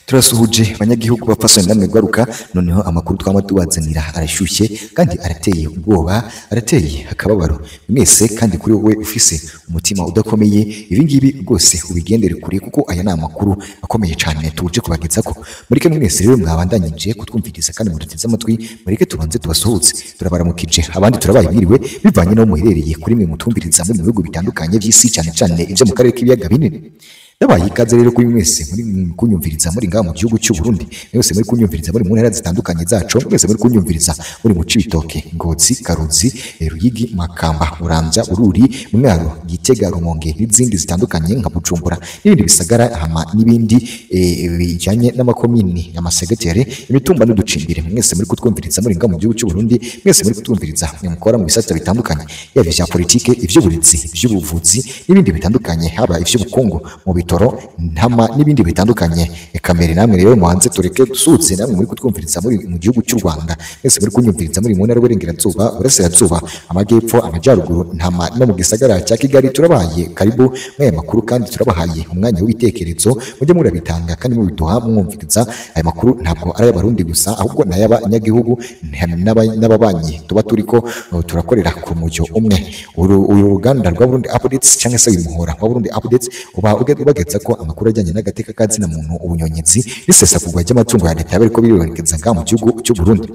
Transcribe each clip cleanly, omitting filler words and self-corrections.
Turasuhuje abanyagihugu bapfasoni namwe gwaruka noneho amakuru twama tubazanira arashyushye kandi arateye ubwoba arateye akababaro mwese kandi kuri wowe ufise umutima udakomeye ibi ngibi rwose ubigendere kure kuko aya ni amakuru akomeye cyane tuje kubagezako mureke mwese rero mwabandanyije kutwumviriza kandi muduteze amatwi mureke tubanze tubasuhutse turabaramukije abandi turabaye mwiriwe bivanye no muherereye kuri mwe mutumviriza mu bihugu bitandukanye by'isi cyane cyane ibyo mu karere k'ibiyaga binini. Dabaye ikaze rero kuri mwese muri kunyumviriza muri ngaho mu gihugu cy'u Burundi mwese muri kunyumviriza muri mu ntara zitandukanye zacu mwese muri kunyumviriza muri mu Cibitoke Ngozi Karuzi Ruyigi Makamba Muramvya Bururi Mwaro Gitega Rumonge n'izindi zitandukanye nka Bujumbura n'ibindi bisagara hama n'ibindi bijanye n'amakomini y'amasegetere imitumba n'uducimbire mwese muri kutwumviriza muri ngaho mu gihugu cy'u Burundi mwese muri kutwumviriza mukora mu bisata bitandukanye yaba ivya politike ivy'uburitsi ivy'ubuvuzi n'ibindi bitandukanye haba ivy'ubukungu mu bitoro ntama n'ibindi bitandukanye kamere namwe rero muhanze tureke dusutse namwe muri kutwumviriza muri mu gihugu cy'u Rwanda mwese muri kunyumviriza muri mu ntara y'Uburengerazuba Burasirazuba Amajyepfo Amajyaruguru ntama no mu gisagara cya Kigali turabahaye karibu mwe makuru kandi turabahaye umwanya w'ibitekerezo mujye murabitanga kandi mubiduha mwumviriza aya makuru ntabwo ari y'abarundi gusa ahubwo n'ay'abanyagihugu n'ababanyi tuba turiko turakorera ku mujyo umwe uyu ruganda rwa Burundi Updates cyangwa se umuhora wa Burundi Updates bageza ko amakuru ajyanye n'agateka kazina muntu ubunyonyezi n'isesagurwa ry'amatungo ya leta bariko biribonekeza ngaha mu gihugu cy'u Burundi.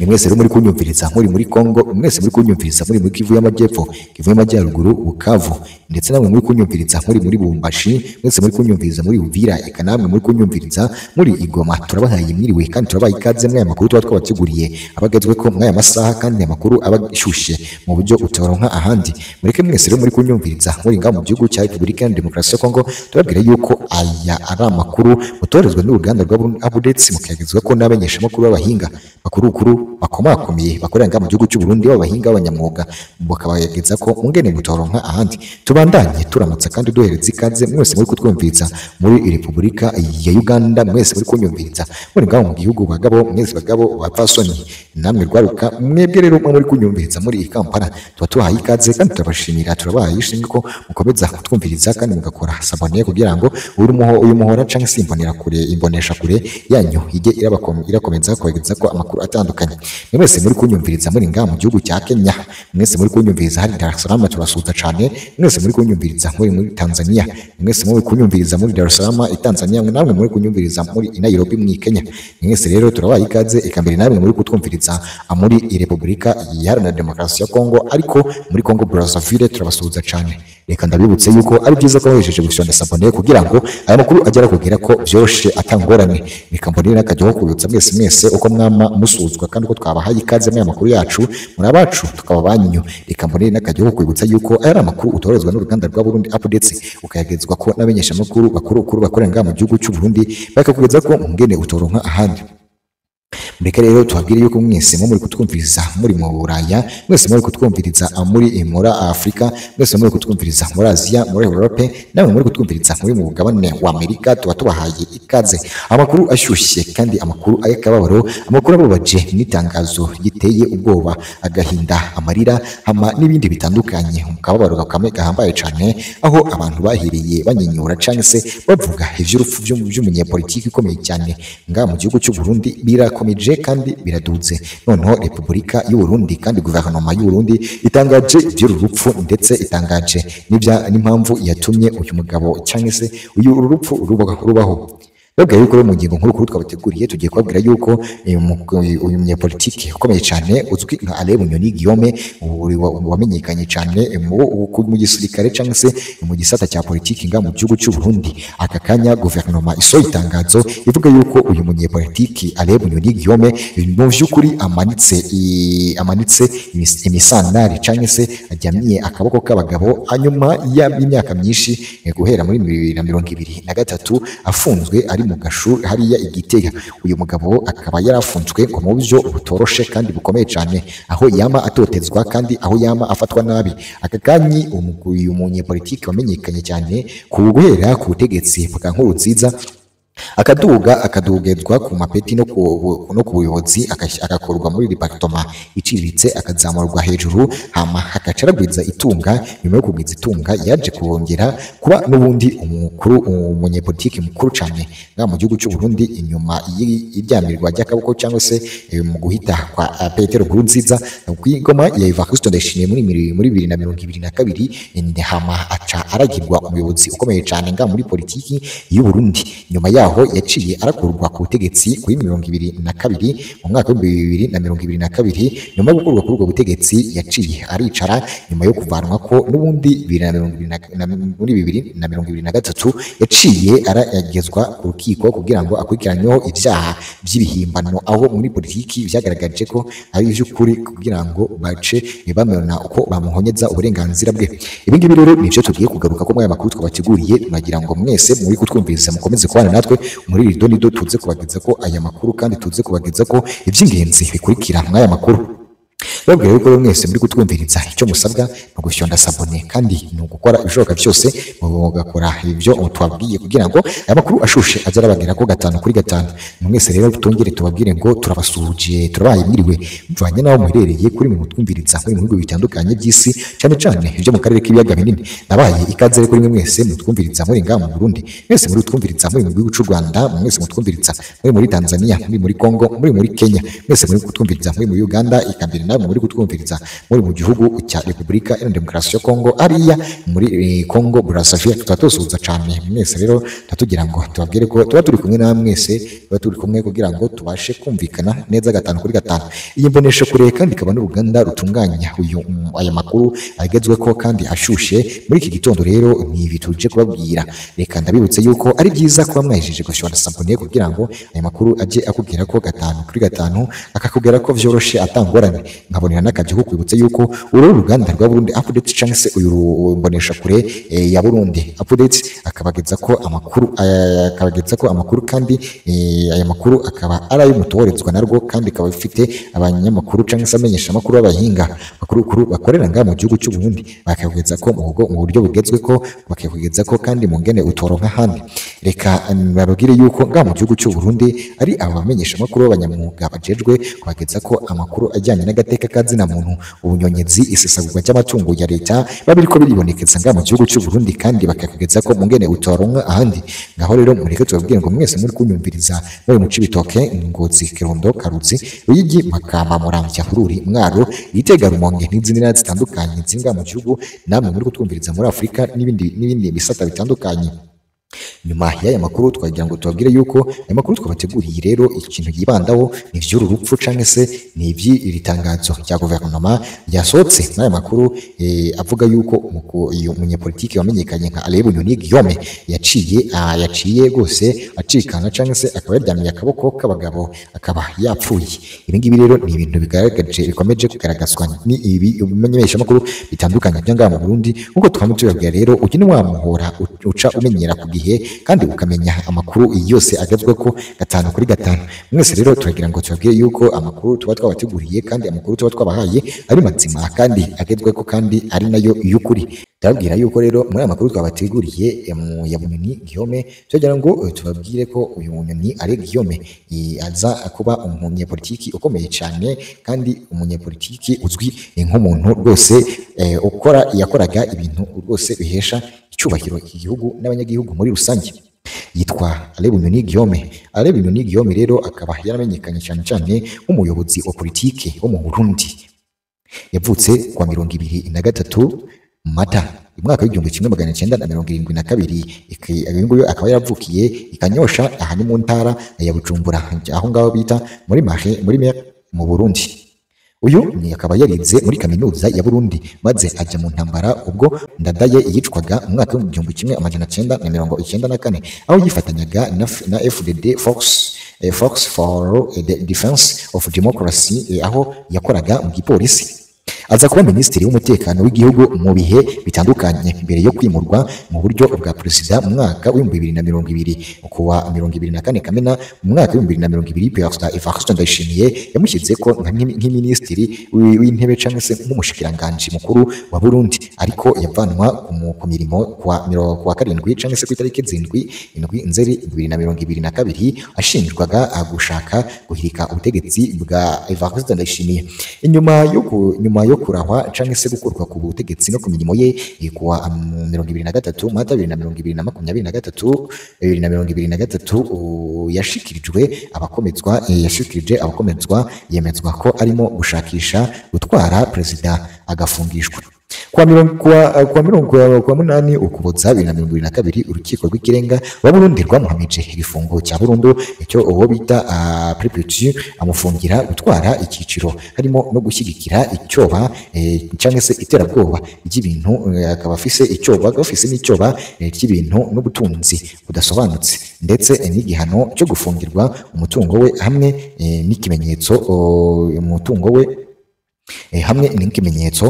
Mwese rero muri kunyumviriza muri Kongo mwese muri kunyumviriza muri Kivu y'Amajyepfo Kivu y'Amajyaruguru Bukavu ndetse namwe muri kunyumviriza muri Bumbashi mwese muri kunyumviriza muri Uvira eka namwe muri kunyumviriza muri Igoma turabahaye mwiriwe kandi turabaye ikaze mwe amakuru tuba twabateguriye abagezwe ko mwaya masaha kandi amakuru abashushe mu buryo utaronka ahandi mureke mwese rero muri kunyumviriza muri ngaho mu gihugu cya Repubulika ya Demokarasi ya Kongo turabwira yuko aya ari amakuru mutorezwe n'uruganda rwa Burundi Updates mukagezwa ko n'abanyesha makuru b'abahinga bakuru bakomakomeye bakorera ngaha mu gihugu cy'u Burundi b'abahinga b'abanyamwuga bakabayageza ko ungene mutoronka ahandi tubandanye turamutsa kandi duhereza ikaze mwese muri kutwumviriza muri Repubulika ya Uganda mwese muri kunyumviriza muri ngaho mu gihugu mwese bagabo bapfasoni namwe rwaruka mwebwe rero muri kunyumviriza muri Kampala tuba tuhaye ikaze kandi turabashimira turabahaye ishimwe ko mukomeza kutwumviriza kandi mugakora sabone kugira ngo uyu muhora canke simbonera kure imbonesha kure yanyu ije irakomeza kwegeza ko amakuru atandukanye mwese muri kunyumviriza muri ngaha mu gihugu cya Kenya mwese muri kunyumviriza hari Dar es Salaam turasuza cyane mwese muri kunyumviriza muri Tanzania mwese muri kunyumviriza muri Dar es Salaam Tanzania namwe muri kunyumviriza muri Nairobi mu Kenya mwese rero turabaye ikaze ikambere namwe muri kutwumviriza muri Repubulika Iharanira Demokarasi ya Kongo ariko muri Kongo Brazzaville turabasuza cyane reka ndabibutse yuko ari byiza ko bahejeje gushonda sabone kugira ngo aya makuru agera kugira ko byoshe atangorane reka mbonera n'akajyaho kubutsa mwese uko mwama musuzwa kandi ko twabahaye ikaze mu makuru yacu muri abacu tukaba banyu reka mbonera n'akajyaho kubutsa yuko aya ari amakuru utorezwa n'uruganda rwa Burundi Updates ukayagezwa ko n'abanyesha makuru bakuru bakorera ngaha mu gihugu cy'u Burundi bakakugeza ko ngene utoronka ahandi. Mureke rero tubabwire yuko mwese muri kutwumviriza muri mu Buraya mwese muri kutwumviriza muri Afrika mwese muri kutwumviriza muri Asia muri Europe namwe muri kutwumviriza muri mu mugabane wa Amerika tuba tubahaye ikaze amakuru ashyushye kandi amakuru ayakababaro amakuru ababaje n'itangazo giteye ubwoba agahinda amarira hama n'ibindi bitandukanye mukababaro gahambaye cyane aho abantu bahereye banyenyura cyangwa se bavuga ivy'urupfu by'umunyepolitiki ukomeye cyane ngaha mu gihugu cy'u Burundi birakomeje kandi biraduze noneho Repubulika y'u Burundi kandi guverinoma y'u Burundi itangaje iby'urupfu ndetse itangaje n'impamvu yatumye uyu mugabo cyangwa se uyu rupfu rubaho babwiye yuko mu ngingo nkuru twabateguriye tugiye kubabwira yuko uyu munyepolitiki ukomeye cyane uzwi nka Alain Bunyoni Guillaume wamenyekanye cyane mu gisirikare cyangwa se mu gisata cya politiki ngaha mu gihugu cy'u Burundi aka kanya guverinoma isohoye itangazo ivuga yuko uyu munyepolitiki Alain Bunyoni Guillaume mu by'ukuri amanitse imisandari cyangwa se ajyamiye akaboko k'abagabo hanyuma y'imyaka myinshi guhera muri 2023 afunzwe ari mu gashu hariya Igitega uyu mugabo akaba yarafunzwe ngo mu buryo butoroshe kandi bukomeye cyane aho yama atotezwa kandi aho yama afatwa nabi aka kanyi uyu munyepolitiki wamenyekanye cyane ku guhera ku butegetsi bwa Nkurunziza akadugezwa ku mapeti no ku buyobozi agakorwa muri departement iciriritse akazamurwa hejuru hama hagacaragwiza itunga. Nyuma yo kugwiza itunga yaje kongera kuba n'ubundi umunyepolitiki mukuru cyane nga mu gihugu cy'u Burundi inyuma y'iryamirwa ry'akaboko cyangwa se mu guhita kwa Petero Nkurunziza kw'ingoma ya Evariste Ndayishimiye muri 2022 hama aca aragirwa umuyobozi ukomeye cyane nga muri politiki y'u Burundi. Nyuma yaho yaciye arakurwa ku butegetsi kuri 2022 mu mwaka wa 2022. Nyuma yo gukurwa kuri ubwo butegetsi yaciye aricara nyuma yo kuvanwa ko n'ubundi 2023 yaciye aragezwa ku rukiko kugira ngo akurikiranyweho ibyaha by'ibihimbano, aho muri politiki byagaragaje ko ari iby'ukuri kugira ngo bace bamena uko bamuhonyeza uburenganzira bwe. Ibi ngibi rero nivyo tugiye kugaruka ko mu makuru twabateguriye, tunagira ngo mwese muri kutwumviriza mukomeze kubana natwe muri iri donido tuze kubageza ko aya makuru kandi tuze kubageza ko iby'ingenzi bikurikira mw'aya makuru. Babwira yuko mwese muri kutwumviriza icyo musabwa no gushyonda sabone kandi no gukora ibishoboka byose mugakora ibyo twabwiye kugira ngo aya makuru ashushe aza arabagera ko 5 kuri 5. Mwese rero tutongere tubabwire ngo turabasuje turabaye mwiriwe mvanye naho muherereye kuri mu kutwumviriza muri mu bihugu bitandukanye by'isi cyane cyane ibyo mu karere k'ibiyaga binini. Nabaye ikaze kuri mwese mutwumviriza muri nga mu Burundi, mwese muri kutwumviriza muri mu gihugu cy'u Rwanda, mwese mutwumviriza muri Tanzania, muri Kongo, muri Kenya, mwese muri kutwumviriza muri Uganda, ikambere namwe muri kutwumviriza muri mu gihugu cya Repubulika Iharanira Demokarasi ya Kongo ariya muri Kongo Brazzaville. Tutatosuza cyane mwese rero tatugira ngo tubabwire ko tuba turi kumwe na mwese, tuba turi kumwe kugira ngo tubashe kumvikana neza 5 kuri 5. Iyi mbonesha kure kandi ikaba n'uruganda rutunganya aya makuru agezwe ko kandi ashushe muri iki gitondo. Rero ni ibi tuje kubabwira, reka ndabibutse yuko ari byiza kuba mwahejeje gushyira sabone kugira ngo aya makuru aje akubwira ko 5 kuri 5 akakubwira ko vyoroshe atangorane. Nkabonera n'akaje ko kwibutsa yuko uru ruganda rwa Burundi Update cyangwa se uyu mbonesha kure ya Burundi Update akabageza ko amakuru kandi aya makuru akaba ari ay'umutoherezwa narwo kandi akaba ifite abanyamakuru cyangwa se amenyesha amakuru y'abahinga bakuru bakorera nga mu gihugu cy'u Burundi, bakageza ko mu buryo bugezwe ko bakageza ko kandi mu ngene utoronka handi. Reka babwire yuko nga mu gihugu cy'u Burundi ari abamenyesha amakuru b'abanyamwuga bajejwe kubageza ko amakuru ajyanye n'agateka kazina muntu, ubunyonyezi, isesagurwa cy'amatungo ya leta babiriko biribonekeza nga mu gihugu cy'u Burundi kandi bakakugeza ko mu ngene utoronka ahandi. Ngaho rero mureke tubabwire ngo mwese muri kunyumviriza muri mu Cibitoke, Ngozi, Kirundo, Karuzi, Ruyigi, Makamba, Muramvya, Bururi, Mwaro, Gitega, Rumonge n'izindi ntara zitandukanye zinga mu gihugu, namwe muri kutwumviriza muri Afrika n'ibindi bisata bitandukanye. Nyuma y'aya makuru twagira ngo tubabwire yuko aya makuru twabateguriye rero ikintu yibandaho ni vy'uru rupfu canke se ni ivy'iri tangazo rya guverinoma ryasohotse. N'aya makuru avuga yuko uyu munyepolitiki wamenyekanye nka Alain Bunyoni Guillaume yaciye gose acikana canke se akaba yaryamiye akaboko k'abagabo akaba yapfuye. Ibi ngibi rero ni ibintu bikomeje kugaragazwa ni ibimenyesha makuru bitandukanye by'anga mu Burundi. Uko twamutubabwira rero ujye wamuhora uca umenyera ku gihe kandi ukamenya amakuru yose agezwe ko 5 kuri 5. Mwese rero turagira ngo tubabwire yuko amakuru tuba twabateguriye kandi amakuru tuba twabahaye ari mazima kandi agezwe ko kandi ari nayo y'ukuri. Ndabwira yuko rero muri amakuru twabateguriye ya Bunyoni Guillaume tugira ngo tubabwire ko uyu Bunyoni ari Guillaume aza kuba umunyepolitiki ukomeye cyane kandi umunyepolitiki uzwi nk'umuntu rwose yakoraga ibintu rwose bihesha icyubahiro igihugu n'abanyagihugu muri rusange. Yitwa Alain Bunyoni Guillaume. Alain Bunyoni Guillaume rero akaba yaramenyekanye cyane nk'umuyobozi wa politike wo mu Burundi. Yavutse kwa 2023 Mata umwaka w'1972. Uyu nguyu akaba yaravukiye ikanyosha aha ni mu ntara ya Bujumbura aho ngaho bita muri mu Burundi. Uyu ni akaba yarize muri kaminuza ya Burundi maze ajya mu ntambara ubwo Ndadaye yicwaga mu mwaka w'1994 aho yifatanyaga na FDD Fox for the Defense of Democracy aho yakoraga mu gipolisi. aza kuba minisitiri w'umutekano w'igihugu mu bihe bitandukanye mbere yo kwimurwa mu buryo bwa perezida mu mwaka w'ibihumbi bibiri na mirongo ibiri. Kuwa 24 Kamena mu mwaka w'ibihumbi bibiri na mirongo ibiri, Perezida Evariste Ndayishimiye yamushyize ko nk'iminisitiri w'intebe cyangwa se nk'umushikiranganji mukuru wa Burundi, ariko yavanwa ku mirimo kuwa karindwi cyangwa se ku itariki 7 Nzeri 2022 ashinjwaga gushaka guhirika ubutegetsi bwa Evariste Ndayishimiye. Nyuma yo kurahwa cyangwa se gukurwa ku butegetsi no ku mirimo ye kuwa 23 Mata 2023 yashikirije abakomezwa yemezwa ko arimo gushakisha gutwara perezida agafungishwa. Kwa 8 Ukuboza 2022 urukiko rw'ikirenga wa Burundi rwamuhamije igifungo cya burundu icyo uwo bita perpetuité amufungira gutwara ikiciro harimo no gushyigikira icyoba cyangwa se iterabwoba ry'ibintu, akaba afise n'icyoba cy'ibintu n'ubutunzi budasobanutse, ndetse n'igihano cyo gufungirwa umutungo we hamwe n'ikimenyetso umutungo we hamwe n'ikimenyetso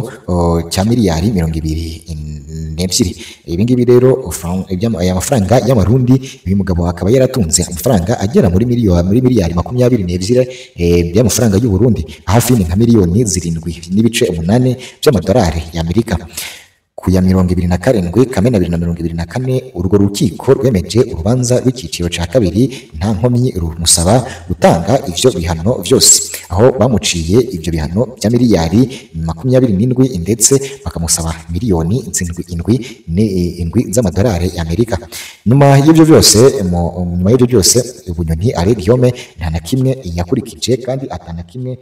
cya miliyari 22. Ibi ngibi rero aya mafaranga y'amarundi uyu mugabo akaba yaratunze amafaranga agera muri miliyari 22 by'amafaranga y'u Burundi, hafi nka miliyoni 7.8 by'amadolari y'Amerika. Ku ya 27 Kamena 2024 urwo rukiko rwemeje urubanza rw'ikiciro cya kabiri nta nkomyi rumusaba gutanga ivyo bihano vyose, aho bamuciye ivyo bihano bya miliyari 27 ndetse bakamusaba miliyoni 7 z'amadolari y'Amerika. Nyuma y'ivyo byose Bunyoni Alain Guillaume nta na kimwe yakurikije kandi atana kimwe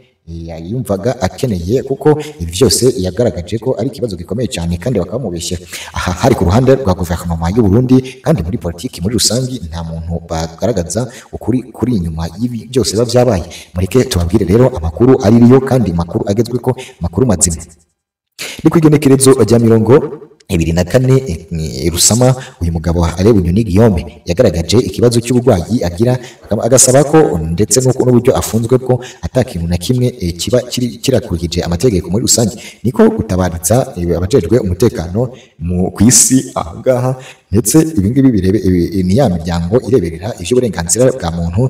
yumvaga akeneye, kuko ibi byose yagaragaje ko ari ikibazo gikomeye cyane kandi bakamubeshya. Aha hari ku ruhande rwa guverinoma y'u Burundi, kandi muri politiki muri rusangi nta muntu bagaragaza ukuri kuri inyuma y'ibi byose biba byabaye. Mureke tubabwire rero amakuru aririyo kandi makuru agezweko, makuru mazima. Ni kwigenekerezo rya 24 Rusama uyu mugabo Alain Bunyoni Guillaume yagaragaje ikibazo cy'uburwayi agira, agasaba ko ndetse n'uburyo afunzwe ko atakintu na kimwe kiba kirakurikije amategeko muri rusange, niko gutabaritsa abajejwe umutekano ku isi ahangaha. Ndetse ibingibi birebe ni ya miryango ireberera ivy'uburenganzira bwa muntu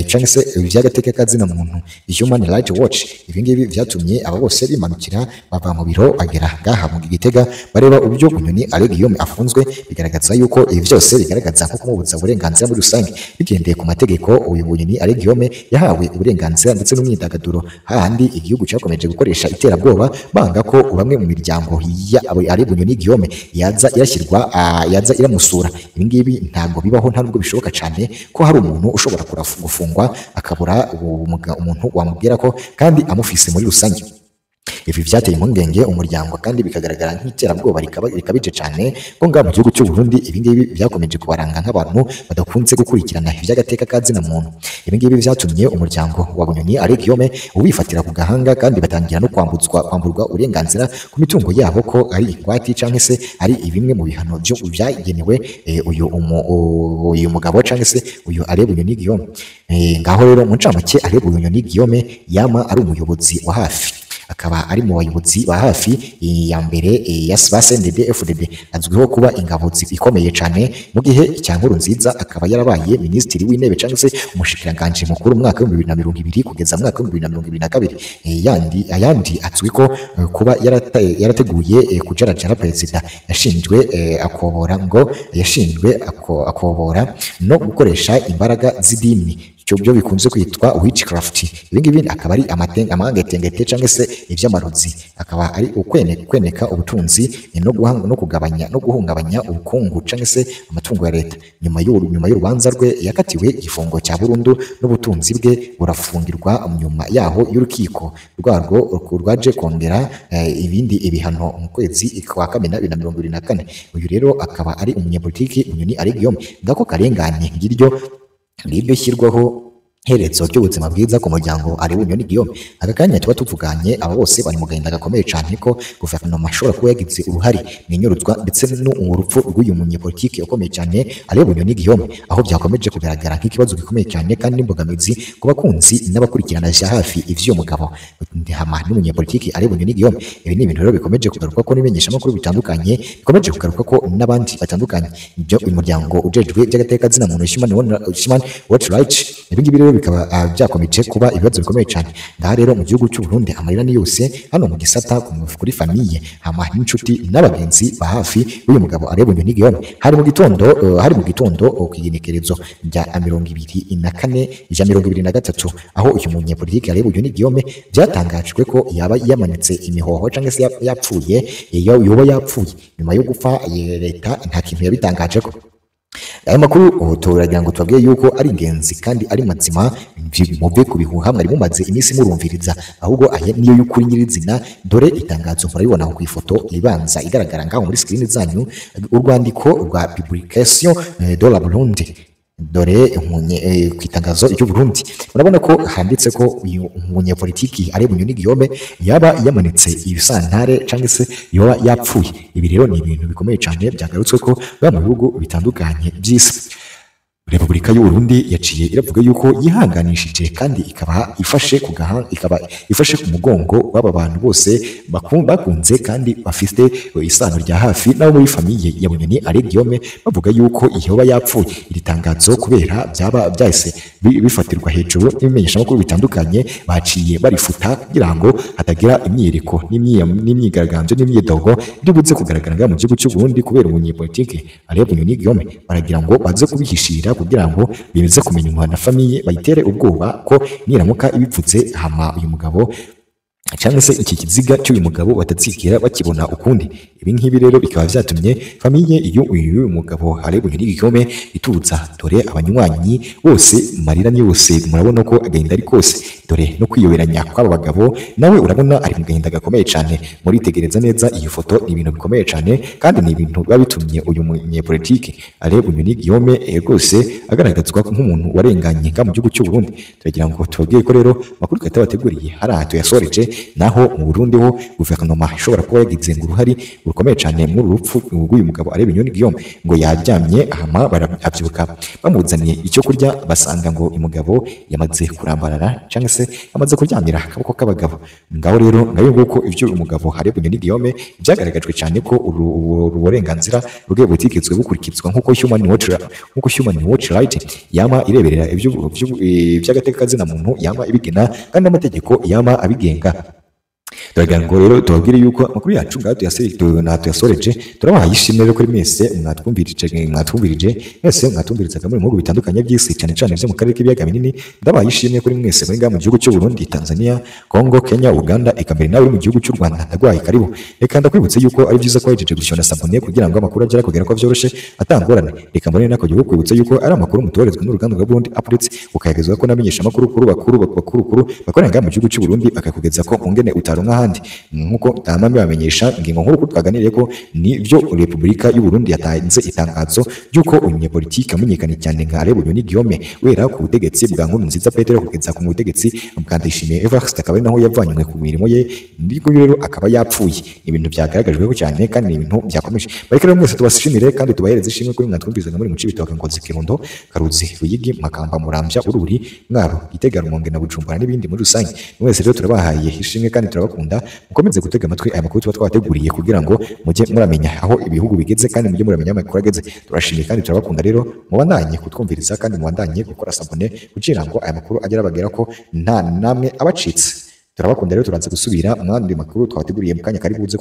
cyangwa se ivy'agateka kazina muntu, Human Rights Watch. Ibingibi vyatumye aba bose bimanukira bava mu biro bagera ngaha mu Gitega bareba uburyo Bunyoni Alain Guillaume afunzwe, bigaragaza yuko ibi byose bigaragaza nko kumubuza uburenganzira muri rusange bigendeye ku mategeko. Uyu Bunyoni Alain Guillaume yahawe uburenganzira ndetse n'umyidagaduro, hahandi igihugu cyakomeje gukoresha iterabwoba banga ko bamwe mu miryango ya Alain Bunyoni Guillaume yaza iramusura. Ibi ngibi ntabwo bibaho, ntabwo bishoboka cyane ko hari umuntu ushobora gufungwa akabura umuntu wamubwira ko kandi amufise muri rusange. Ibi byateye impungenge umuryango kandi bikagaragara nk'iterabwoba rikabije cyane ko ngaha mu gihugu cy'u Burundi. Ibi ngibi byakomeje kubaranga nk'abantu badakunze gukurikirana iby'agateka kazina muntu. Ibi ngibi byatumye umuryango wa Bunyoni Alain Guillaume ubifatira ku gahanga kandi batangira no kwamburwa uburenganzira ku mitungo yabo ko ari ingwate cyangwa se ari bimwe mu bihano byagenewe uyu mugabo cyangwa se uyu Alain Bunyoni Guillaume. Ngaho rero mu ncamake Alain Bunyoni Guillaume yama ari umuyobozi wa hafi, akaba ari mu bayobozi ba hafi ya mbere ya CNDD FDD, azwiho kuba ingabo zikomeye cyane. Mu gihe cya Nkurunziza akaba yarabaye minisitiri w'intebe cyangwa se umushikiranganji mukuru mu mwaka wa 2020 kugeza mu mwaka wa 2022. Ayandi azwiko kuba yarateguye kujarajara perezida, yashinzwe akobora no gukoresha imbaraga z'idini, byo bikunze kwitwa witchcraft. Ibi ngibi akaba ari amagetengete cyangwa se iby'amarozi, akaba ari ukweneka ubutunzi no kugabanya no guhungabanya ubukungu cyangwa se amatungo ya leta. Nyuma y'urubanza rwe yakatiwe igifungo cya burundu n'ubutunzi bwe burafungirwa. Nyuma yaho y'urukiko rwaje kongera ibindi ibihano mu kwezi kwa Kamena 2024. Uyu rero akaba ari umunyapolitiki Bunyoni Alain Guillaume. Ngako karengane ngiryo shyirwaho herezo ry'ubuzima bwiza ku muryango ari Bunyoni Guillaume. Aka kanya tuba tuvuganye aba bose bari mu gahinda gakomeye cyane ko guverinoma ashobora kuba yagize uruhare mu inyuruzwa ndetse n'urupfu rw'uyu munyepolitiki ukomeye cyane ari Bunyoni Guillaume, aho byakomeje kugaragara nk'ikibazo gikomeye cyane kandi n'imbogamizi ku bakunzi n'abakurikirana vya hafi ivy'uyu mugabo hama n'umunyepolitiki ari Bunyoni Guillaume. Ibi ni ibintu rero bikomeje kugaruka ko n'imenyeshamakuru bitandukanye bikomeje kugaruka ko n'abandi batandukanye ibyo uyu muryango ujejwe by'agateka zina muntu Human Rights Watch. Ibi ngibi rero bikaba byakomeje kuba ibibazo bikomeye cyane ngaha rero mu gihugu cy'u Burundi. Amarira ni yose hano mu gisata kuri famiye hama n'inshuti n'abagenzi ba hafi uyu mugabo ari Bunyoni Guillaume. Hari mu gitondo kwigenekerezo rya 24/23 aho uyu munyepolitiki ari Bunyoni Guillaume byatangajwe ko yaba yamanitse imihoho cyangwa se yapfuye yoba yapfuye nyuma yo gupfa. Leta nta kintu yabitangaje ko aya makuru turagira ngo tubabwiye yuko ari ingenzi kandi ari mazima, muve ku bihuha mwari mumaze iminsi murumviriza, ahubwo aya niyo y'ukuri nyirizina. Dore itangazo murabibona ku ifoto ibanza igaragara ngaho muri screen zanyu, urwandiko rwa publication de la Burundi. Dore ku itangazo ry'u Burundi murabona ko handitse ko uyu munyepolitiki ari Bunyoni Guillaume yaba yamanitse ibisantare cyangwa se yoba yapfuye. Ibi rero ni ibintu bikomeye cyane byagarutswe ko mu bihugu bitandukanye by'isi. Repubulika y'u Burundi yaciye iravuga yuko yihanganishije kandi ikaba ifashe ku mugongo w'aba bantu bose bakunze kandi bafite isano rya hafi nabo muri famiye ya Bunyoni ari Guillaume, bavuga yuko ihoba yapfuye. Iri tangazo kubera byahise bifatirwa hejuru n'ibimenyeshamakuru bitandukanye, baciye barifuta kugira ngo hatagira imyiriko n'imyigaragambyo n'imyidogo iribuze kugaragara mu gihugu cy'u Burundi kubera umunyepolitiki ari Bunyoni Guillaume. Baragira ngo baze kubihishira kugira ngo bize kumenywa na famiye bayitere ubwoba ko niramuka ibipfutse hama uyu mugabo cyangwa se iki kiziga cy'uyu mugabo batatsikira bakibona ukundi. Ibi ngibi rero bikaba byatumye famiye uyu mugabo ari Bunyoni Guillaume ituza. Dore abanywanyi bose marira ni yose, murabona ko agahinda ari kose. Dore no kwiyoberanya kw'aba bagabo nawe urabona ari mu gahinda gakomeye cyane. Muritegereza neza iyi foto, ni ibintu bikomeye cyane kandi ni ibintu biba bitumye uyu munyepolitiki ari Bunyoni Guillaume rwose agaragazwa nk'umuntu warenganye mu gihugu cy'u Burundi. Turagira ngo tubabwiye ko rero makuru katabateguriye hari aha tuyasoreje, naho mu Burundi ho guverinoma ishobora kuba yagize uruhare rukomeye cyane muri urupfu rw'uyu mugabo ari Bunyoni Guillaume. Ngo yaryamye hama barabyuka bamuzaniye icyo kurya, basanga ngo umugabo yamaze kurambarara cyangwa se amaze kuryamira akaboko k'abagabo. Ngaho rero ngayo nguko ibyo umugabo ari Bunyoni Guillaume byagaragajwe cyane ko uburenganzira bwe butigezwe bukurikizwa nk'uko Human Rights Watch yama ireberera by'agateka kazina muntu yama ibigena kandi n'amategeko yama abigenga. Turagira ngo rero tubabwire yuko amakuru yacu ngaho tuyasoreje. Turabahaye ishimwe rero kuri mwese mwatwumvirizaga muri bihugu bitandukanye by'isi cyane cyane byo mu karere k'ibiyaga binini. Ndabahaye ishimwe kuri mwese muri mu gihugu cy'u Burundi, Tanzania, Congo, Kenya, Uganda, eka mbere nawe mu gihugu cy'u Rwanda. Ndagwaye karibu. Reka ndakwibutse yuko ari byiza ko wajeje gushyona sabone kugira ngo amakuru agera kugera ko byoroshye atangorane. Reka mbone nako gihugu kwibutse yuko ari amakuru mutorezwe n'uruganda rwa Burundi Updates, ukayagezwa ko namenyesha amakuru bakuru bakorera mu gihugu cy'u Burundi bakakugeza ko ungene utaronka ahandi. Nkuko tamambi bamenyesha ingingo nkuru twaganiriye ko nibyo Repubulika y'u Burundi yatanze itangazo ry'uko umunyepolitiki amenyekanye cyane nka ari Bunyoni Guillaume wera ku butegetsi bwa Nkurunziza Petero kugeza ku butegetsi bwa Ndayishimiye Evariste, akaba ari naho yavanywe ku mirimo ye, ndiko rero akaba yapfuye. Ibintu byagaragajwe cyane kandi ni ibintu byakomeje. Bareke rero mwese tubashimire kandi tubahereze ishimwe kuri mwatwumvirizaga muri mu Cibitoke, Ngozi, Kirundo, Karuzi, Ruyigi, Makamba, Muramvya, Bururi, Mwaro, Gitega, Rumonge na Bujumbura n'ibindi muri rusange. Mwese rero turabahaye ishimwe kandi turabakunda. Mukomeze gutega amatwi aya makuru tuba twateguriye kugira ngo mujye muramenya aho ibihugu bigeze kandi mujye muramenya amakuru ageze. Turashimye kandi turabakunda rero, mubandanye kutwumviriza kandi mubandanye gukora sabone kugira ngo aya makuru agera bagera ko nta namwe abacitse. Turabakunda rero, turanze gusubira mu yandi makuru twateguriye mu kanya kari buze